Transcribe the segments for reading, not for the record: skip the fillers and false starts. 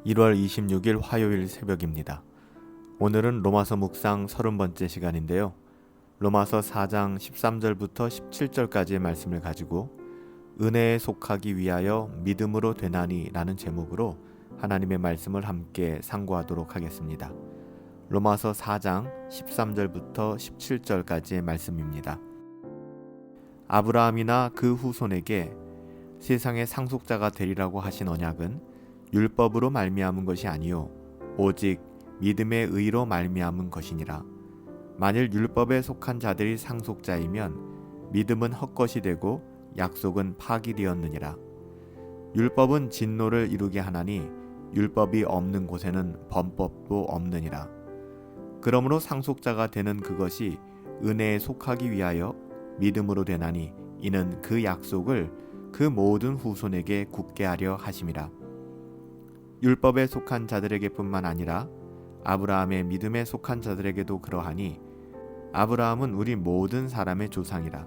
1월 26일 화요일 새벽입니다. 오늘은 로마서 묵상 30번째 시간인데요. 로마서 4장 13절부터 17절까지의 말씀을 가지고 은혜에 속하기 위하여 믿음으로 되나니 라는 제목으로 하나님의 말씀을 함께 상고하도록 하겠습니다. 로마서 4장 13절부터 17절까지의 말씀입니다. 아브라함이나 그 후손에게 세상의 상속자가 되리라고 하신 언약은 율법으로 말미암은 것이 아니요 오직 믿음의 의로 말미암은 것이니라. 만일 율법에 속한 자들이 상속자이면 믿음은 헛것이 되고 약속은 파기되었느니라. 율법은 진노를 이루게 하나니 율법이 없는 곳에는 범법도 없느니라. 그러므로 상속자가 되는 그것이 은혜에 속하기 위하여 믿음으로 되나니 이는 그 약속을 그 모든 후손에게 굳게 하려 하심이라. 율법에 속한 자들에게뿐만 아니라 아브라함의 믿음에 속한 자들에게도 그러하니 아브라함은 우리 모든 사람의 조상이라.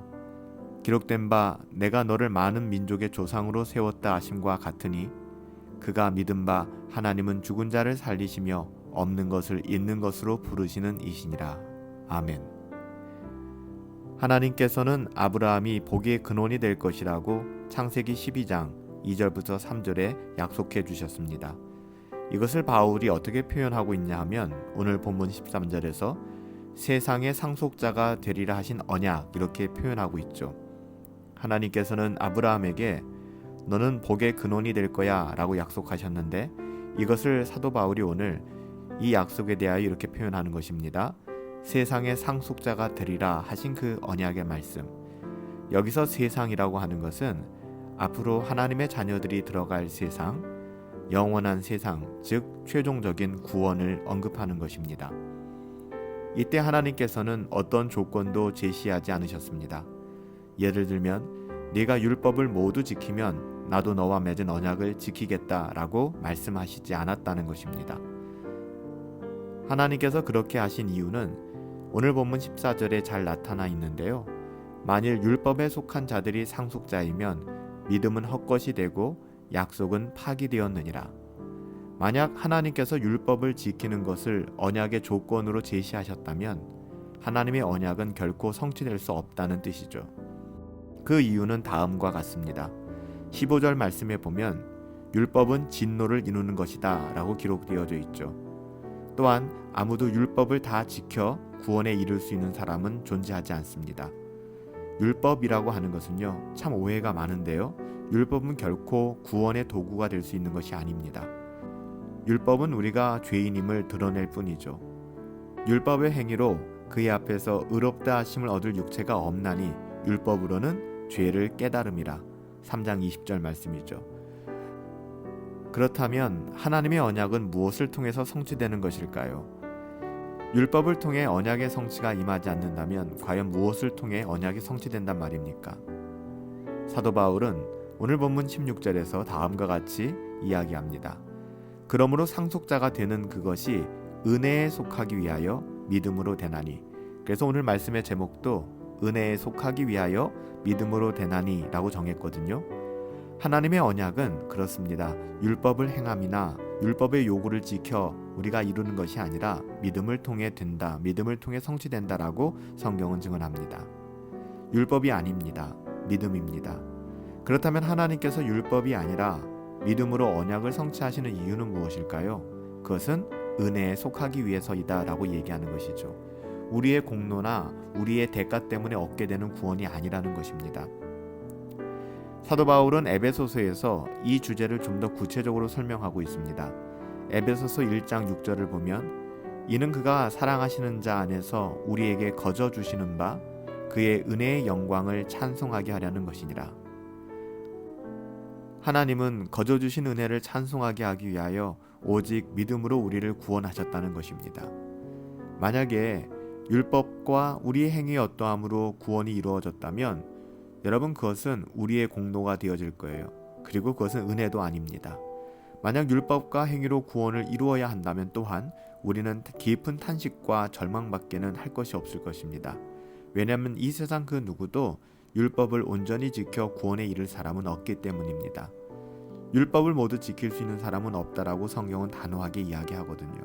기록된 바 내가 너를 많은 민족의 조상으로 세웠다 하심과 같으니 그가 믿은 바 하나님은 죽은 자를 살리시며 없는 것을 있는 것으로 부르시는 이시니라. 아멘. 하나님께서는 아브라함이 복의 근원이 될 것이라고 창세기 12장 2절부터 3절에 약속해 주셨습니다. 이것을 바울이 어떻게 표현하고 있냐 하면 오늘 본문 13절에서 세상의 상속자가 되리라 하신 언약 이렇게 표현하고 있죠. 하나님께서는 아브라함에게 너는 복의 근원이 될 거야 라고 약속하셨는데 이것을 사도 바울이 오늘 이 약속에 대하여 이렇게 표현하는 것입니다. 세상의 상속자가 되리라 하신 그 언약의 말씀. 여기서 세상이라고 하는 것은 앞으로 하나님의 자녀들이 들어갈 세상, 영원한 세상, 즉 최종적인 구원을 언급하는 것입니다. 이때 하나님께서는 어떤 조건도 제시하지 않으셨습니다. 예를 들면 네가 율법을 모두 지키면 나도 너와 맺은 언약을 지키겠다라고 말씀하시지 않았다는 것입니다. 하나님께서 그렇게 하신 이유는 오늘 본문 14절에 잘 나타나 있는데요. 만일 율법에 속한 자들이 상속자이면 믿음은 헛것이 되고 약속은 파기되었느니라. 만약 하나님께서 율법을 지키는 것을 언약의 조건으로 제시하셨다면 하나님의 언약은 결코 성취될 수 없다는 뜻이죠. 그 이유는 다음과 같습니다. 15절 말씀에 보면 율법은 진노를 이루는 것이다 라고 기록되어져 있죠. 또한 아무도 율법을 다 지켜 구원에 이를 수 있는 사람은 존재하지 않습니다. 율법이라고 하는 것은요, 참 오해가 많은데요. 율법은 결코 구원의 도구가 될 수 있는 것이 아닙니다. 율법은 우리가 죄인임을 드러낼 뿐이죠. 율법의 행위로 그의 앞에서 의롭다 하심을 얻을 육체가 없나니 율법으로는 죄를 깨달음이라. 3장 20절 말씀이죠. 그렇다면 하나님의 언약은 무엇을 통해서 성취되는 것일까요? 율법을 통해 언약의 성취가 임하지 않는다면 과연 무엇을 통해 언약이 성취된단 말입니까? 사도 바울은 오늘 본문 16절에서 다음과 같이 이야기합니다. 그러므로 상속자가 되는 그것이 은혜에 속하기 위하여 믿음으로 되나니. 그래서 오늘 말씀의 제목도 은혜에 속하기 위하여 믿음으로 되나니 라고 정했거든요. 하나님의 언약은 그렇습니다. 율법을 행함이나 율법의 요구를 지켜 우리가 이루는 것이 아니라 믿음을 통해 된다, 믿음을 통해 성취된다라고 성경은 증언합니다. 율법이 아닙니다. 믿음입니다. 그렇다면 하나님께서 율법이 아니라 믿음으로 언약을 성취하시는 이유는 무엇일까요? 그것은 은혜에 속하기 위해서이다 라고 얘기하는 것이죠. 우리의 공로나 우리의 대가 때문에 얻게 되는 구원이 아니라는 것입니다. 사도 바울은 에베소서에서 이 주제를 좀 더 구체적으로 설명하고 있습니다. 에베소서 1장 6절을 보면 이는 그가 사랑하시는 자 안에서 우리에게 거저 주시는 바 그의 은혜의 영광을 찬송하게 하려는 것이니라. 하나님은 거저 주신 은혜를 찬송하게 하기 위하여 오직 믿음으로 우리를 구원하셨다는 것입니다. 만약에 율법과 우리의 행위의 어떠함으로 구원이 이루어졌다면 여러분 그것은 우리의 공로가 되어질 거예요. 그리고 그것은 은혜도 아닙니다. 만약 율법과 행위로 구원을 이루어야 한다면 또한 우리는 깊은 탄식과 절망밖에는 할 것이 없을 것입니다. 왜냐하면 이 세상 그 누구도 율법을 온전히 지켜 구원에 이를 사람은 없기 때문입니다. 율법을 모두 지킬 수 있는 사람은 없다라고 성경은 단호하게 이야기하거든요.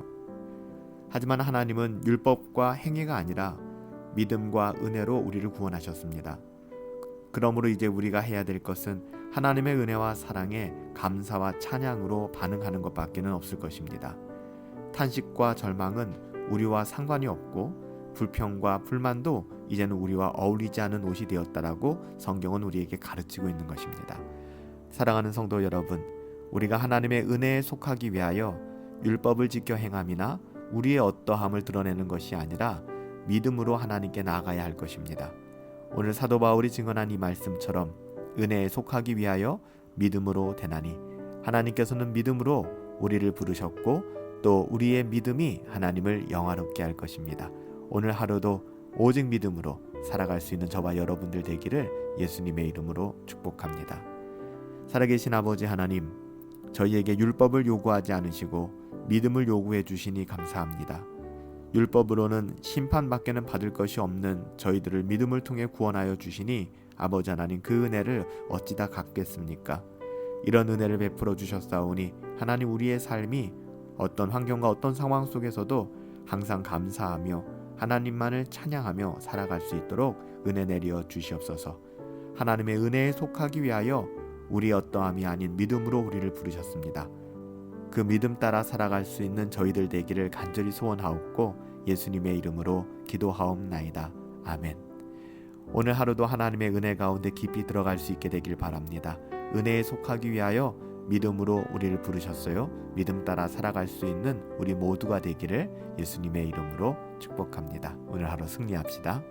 하지만 하나님은 율법과 행위가 아니라 믿음과 은혜로 우리를 구원하셨습니다. 그러므로 이제 우리가 해야 될 것은 하나님의 은혜와 사랑에 감사와 찬양으로 반응하는 것밖에는 없을 것입니다. 탄식과 절망은 우리와 상관이 없고 불평과 불만도 이제는 우리와 어울리지 않은 옷이 되었다라고 성경은 우리에게 가르치고 있는 것입니다. 사랑하는 성도 여러분, 우리가 하나님의 은혜에 속하기 위하여 율법을 지켜 행함이나 우리의 어떠함을 드러내는 것이 아니라 믿음으로 하나님께 나아가야 할 것입니다. 오늘 사도 바울이 증언한 이 말씀처럼 은혜에 속하기 위하여 믿음으로 되나니 하나님께서는 믿음으로 우리를 부르셨고 또 우리의 믿음이 하나님을 영화롭게 할 것입니다. 오늘 하루도 오직 믿음으로 살아갈 수 있는 저와 여러분들 되기를 예수님의 이름으로 축복합니다. 살아계신 아버지 하나님, 저희에게 율법을 요구하지 않으시고 믿음을 요구해 주시니 감사합니다. 율법으로는 심판밖에는 받을 것이 없는 저희들을 믿음을 통해 구원하여 주시니 아버지 하나님, 그 은혜를 어찌다 갚겠습니까? 이런 은혜를 베풀어 주셨사오니 하나님, 우리의 삶이 어떤 환경과 어떤 상황 속에서도 항상 감사하며 하나님만을 찬양하며 살아갈 수 있도록 은혜 내려 주시옵소서. 하나님의 은혜에 속하기 위하여 우리 어떠함이 아닌 믿음으로 우리를 부르셨습니다. 그 믿음 따라 살아갈 수 있는 저희들 되기를 간절히 소원하옵고 예수님의 이름으로 기도하옵나이다. 아멘. 오늘 하루도 하나님의 은혜 가운데 깊이 들어갈 수 있게 되길 바랍니다. 은혜에 속하기 위하여 믿음으로 우리를 부르셨어요. 믿음 따라 살아갈 수 있는 우리 모두가 되기를 예수님의 이름으로 축복합니다. 오늘 하루 승리합시다.